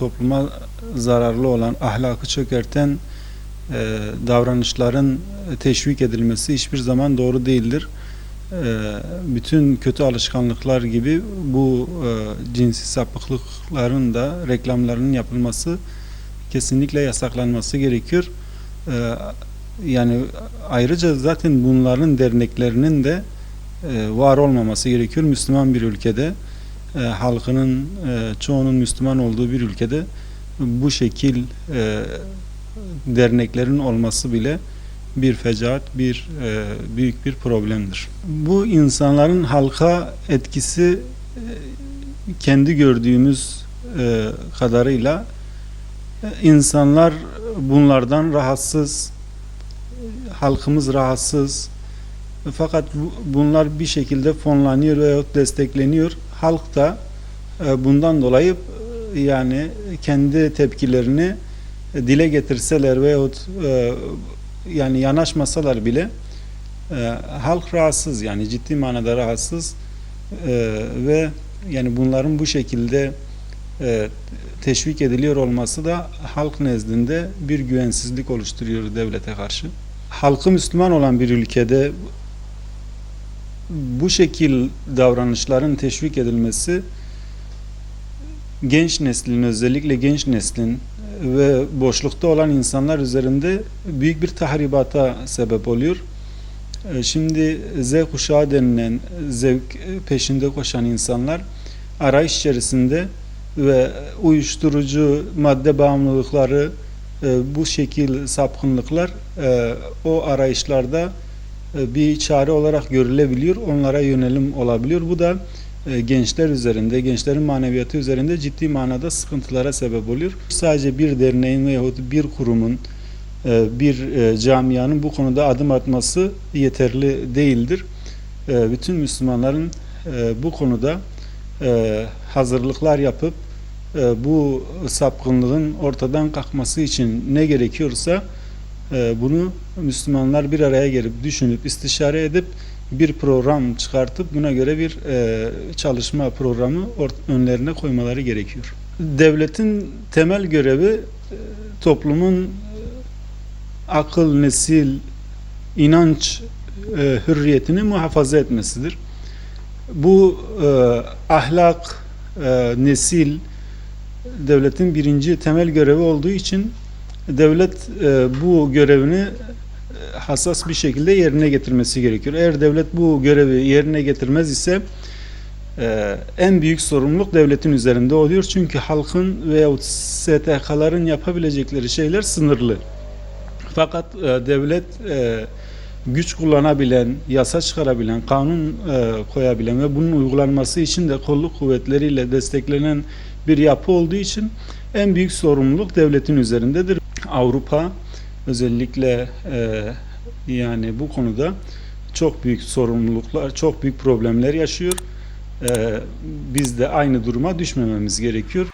topluma zararlı olan, ahlakı çökerten davranışların teşvik edilmesi hiçbir zaman doğru değildir. Bütün kötü alışkanlıklar gibi bu cinsi sapıklıkların da reklamlarının yapılması kesinlikle yasaklanması gerekiyor. Yani ayrıca zaten bunların derneklerinin de var olmaması gerekiyor. Müslüman bir ülkede, halkının çoğunun Müslüman olduğu bir ülkede bu şekil derneklerin olması bile bir fecaat, büyük bir problemdir. Bu insanların halka etkisi kendi gördüğümüz kadarıyla insanlar bunlardan rahatsız, halkımız rahatsız. Fakat bunlar bir şekilde fonlanıyor veyahut destekleniyor. Halk da bundan dolayı yani kendi tepkilerini dile getirseler veyahut yani yanaşmasalar bile halk rahatsız, yani ciddi manada rahatsız ve yani bunların bu şekilde teşvik ediliyor olması da halk nezdinde bir güvensizlik oluşturuyor devlete karşı. Halkı Müslüman olan bir ülkede bu şekil davranışların teşvik edilmesi genç neslin, özellikle genç neslin ve boşlukta olan insanlar üzerinde büyük bir tahribata sebep oluyor. Şimdi Z kuşağı denilen zevk peşinde koşan insanlar arayış içerisinde ve uyuşturucu madde bağımlılıkları, bu şekil sapkınlıklar o arayışlarda bir çare olarak görülebiliyor. Onlara yönelim olabiliyor. Bu da gençler üzerinde, gençlerin maneviyatı üzerinde ciddi manada sıkıntılara sebep oluyor. Sadece bir derneğin veyahut bir kurumun, bir camianın bu konuda adım atması yeterli değildir. Bütün Müslümanların bu konuda hazırlıklar yapıp bu sapkınlığın ortadan kalkması için ne gerekiyorsa bunu Müslümanlar bir araya gelip düşünüp istişare edip bir program çıkartıp buna göre bir çalışma programı önlerine koymaları gerekiyor. Devletin temel görevi toplumun akıl, nesil, inanç hürriyetini muhafaza etmesidir. Bu ahlak, nesil devletin birinci temel görevi olduğu için devlet bu görevini hassas bir şekilde yerine getirmesi gerekiyor. Eğer devlet bu görevi yerine getirmez ise en büyük sorumluluk devletin üzerinde oluyor. Çünkü halkın veyahut STK'ların yapabilecekleri şeyler sınırlı. Fakat devlet güç kullanabilen, yasa çıkarabilen, kanun koyabilen ve bunun uygulanması için de kolluk kuvvetleriyle desteklenen bir yapı olduğu için en büyük sorumluluk devletin üzerindedir. Avrupa özellikle yani bu konuda çok büyük sorumluluklar, çok büyük problemler yaşıyor. Biz de aynı duruma düşmememiz gerekiyor.